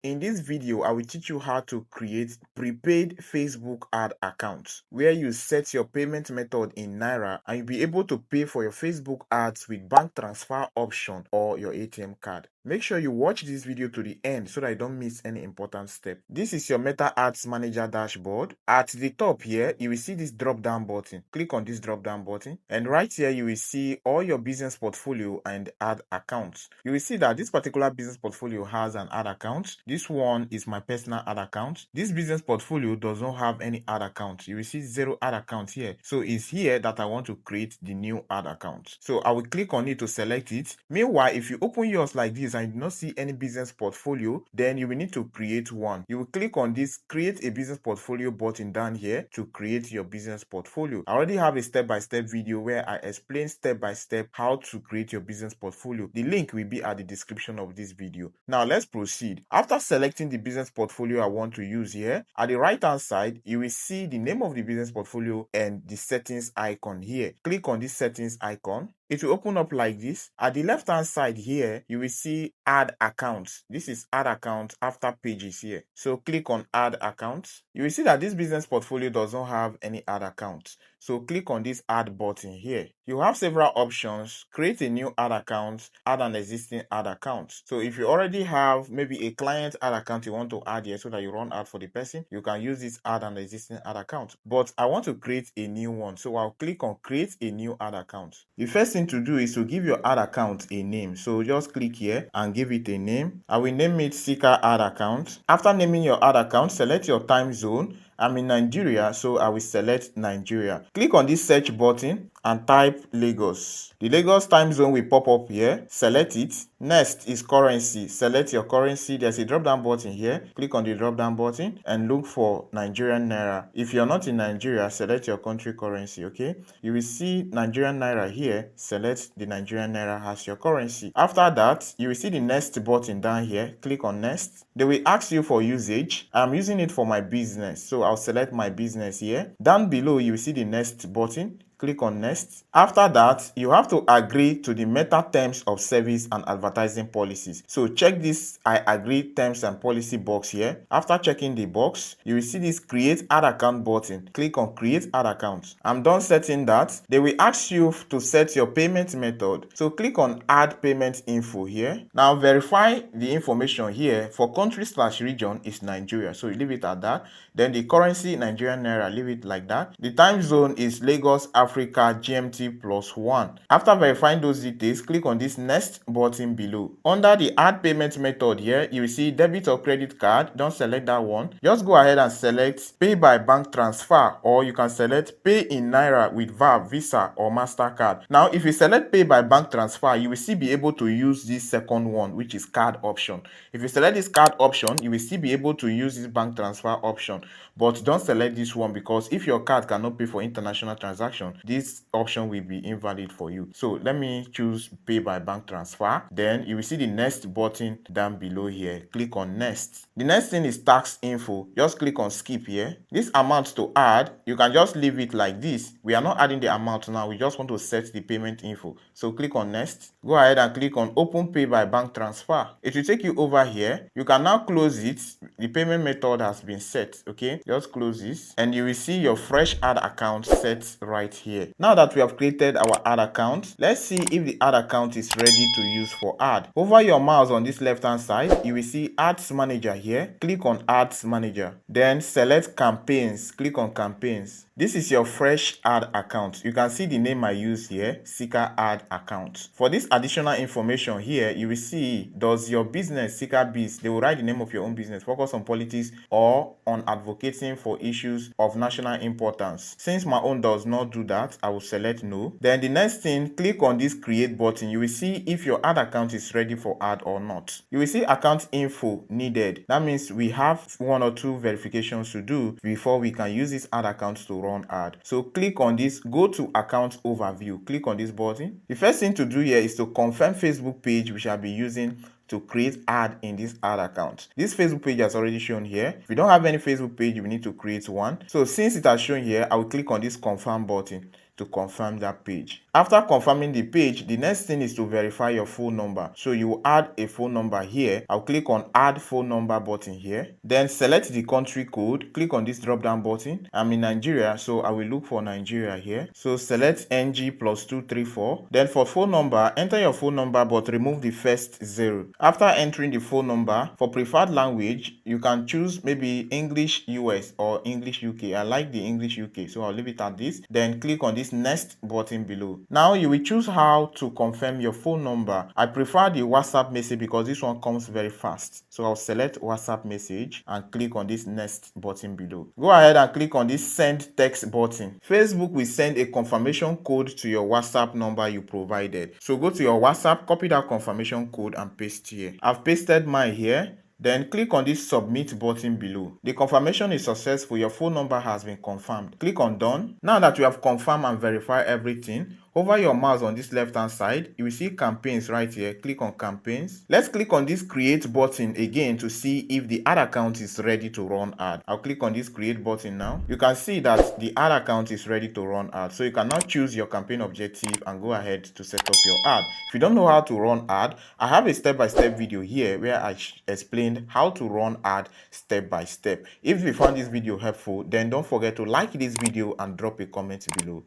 In this video, I will teach you how to create prepaid Facebook ad accounts where you set your payment method in Naira and you'll be able to pay for your Facebook ads with bank transfer option or your ATM card. Make sure you watch this video to the end so that you don't miss any important step. This is your Meta Ads Manager dashboard. At the top here, you will see this drop down button. Click on this drop down button and right here you will see all your business portfolio and ad accounts. You will see that this particular business portfolio has an ad account. This one is my personal ad account. This business portfolio does not have any ad account. You will see 0 ad account here. So it's here that I want to create the new ad account. So I will click on it to select it. Meanwhile, if you open yours like this and you do not see any business portfolio, then you will need to create one. You will click on this create a business portfolio button down here to create your business portfolio. I already have a step-by-step video where I explain step-by-step how to create your business portfolio. The link will be at the description of this video. Now let's proceed. After selecting the business portfolio I want to use here, at the right hand side you will see the name of the business portfolio and the settings icon here. Click on this settings icon. It will open up like this. At the left hand side here, you will see add accounts. This is add account after pages here. So click on add accounts. You will see that this business portfolio does not have any ad accounts. So click on this add button here. You have several options. Create a new ad account, add an existing ad account. So if you already have maybe a client ad account you want to add here so that you run ad for the person, you can use this add an existing ad account. But I want to create a new one. So I'll click on create a new ad account. The first thing to do is to give your ad account a name. So just click here and give it a name. I will name it 𝗖𝐴 ad account. After naming your ad account, select your time zone. I'm in Nigeria, so I will select Nigeria. Click on this search button and type Lagos. The Lagos time zone will pop up here. Select it. Next is currency. Select your currency. There's a drop down button here. Click on the drop down button and look for Nigerian Naira. If you're not in Nigeria, select your country currency, okay? You will see Nigerian Naira here. Select the Nigerian Naira as your currency. After that, you will see the next button down here. Click on next. They will ask you for usage. I'm using it for my business, so I'll select my business here. Down below, you will see the next button. Click on next. After that, you have to agree to the Meta terms of service and advertising policies. So check this I agree terms and policy box here. After checking the box, you will see this create ad account button. Click on create ad account. I'm done setting that. They will ask you to set your payment method. So click on add payment info here. Now verify the information here. For country/region is Nigeria. So you leave it at that. Then the currency Nigerian Naira, leave it like that. The time zone is Lagos, Africa, GMT +1. After verifying those details, click on this next button below. Under the add payment method here, you will see debit or credit card. Don't select that one. Just go ahead and select pay by bank transfer, or you can select pay in Naira with VAT, Visa or MasterCard. Now, if you select pay by bank transfer, you will still be able to use this second one, which is card option. If you select this card option, you will still be able to use this bank transfer option. But don't select this one because if your card cannot pay for international transaction, this option will be invalid for you. So let me choose pay by bank transfer. Then you will see the next button down below here. Click on next. The next thing is tax info. Just click on skip here. This amount to add, you can just leave it like this. We are not adding the amount now. We just want to set the payment info. So click on next. Go ahead and click on open pay by bank transfer. It will take you over here. You can now close it. The payment method has been set. Okay, just close this and you will see your fresh ad account set right here. Now that we have created our ad account, let's see if the ad account is ready to use for ad. Hover your mouse on this left hand side, you will see ads manager here. Click on ads manager, then select campaigns. Click on campaigns. This is your fresh ad account. You can see the name I use here, 𝗖𝐴 ad account. For this additional information here, you will see, does your business, 𝗖𝐴 Biz, they will write the name of your own business, focus on politics or on advocating for issues of national importance. Since my own does not do that, I will select no. Then the next thing, click on this create button. You will see if your ad account is ready for ad or not. You will see account info needed. That means we have 1 or 2 verifications to do before we can use this ad account to run ad. So click on this, go to account overview. Click on this button. The first thing to do here is to confirm Facebook page we shall be using to create ad in this ad account. This Facebook page has already shown here. If you don't have any Facebook page, you will need to create one. So since it has shown here, I will click on this confirm button to confirm that page. After confirming the page, the next thing is to verify your phone number. So you add a phone number here. I'll click on add phone number button here. Then select the country code. Click on this drop down button. I'm in Nigeria, so I will look for Nigeria here. So select NG +234. Then for phone number, enter your phone number but remove the first 0. After entering the phone number, for preferred language, you can choose maybe English US or English UK. I like the English UK, so I'll leave it at this. Then click on this next button below. Now you will choose how to confirm your phone number. I prefer the WhatsApp message because this one comes very fast. So I'll select WhatsApp message and click on this next button below. Go ahead and click on this send text button. Facebook will send a confirmation code to your WhatsApp number you provided. So go to your WhatsApp, copy that confirmation code and paste here. I've pasted mine here. Then click on this submit button below. The confirmation is successful. Your phone number has been confirmed. Click on done. Now that you have confirmed and verified everything, hover your mouse on this left hand side. You will see campaigns right here. Click on campaigns. Let's click on this create button again to see if the ad account is ready to run ad. I'll click on this create button now. You can see that the ad account is ready to run ad. So you can now choose your campaign objective and go ahead to set up your ad. If you don't know how to run ad, I have a step-by-step video here where I explain how to run ad step by step. If you found this video helpful, then don't forget to like this video and drop a comment below.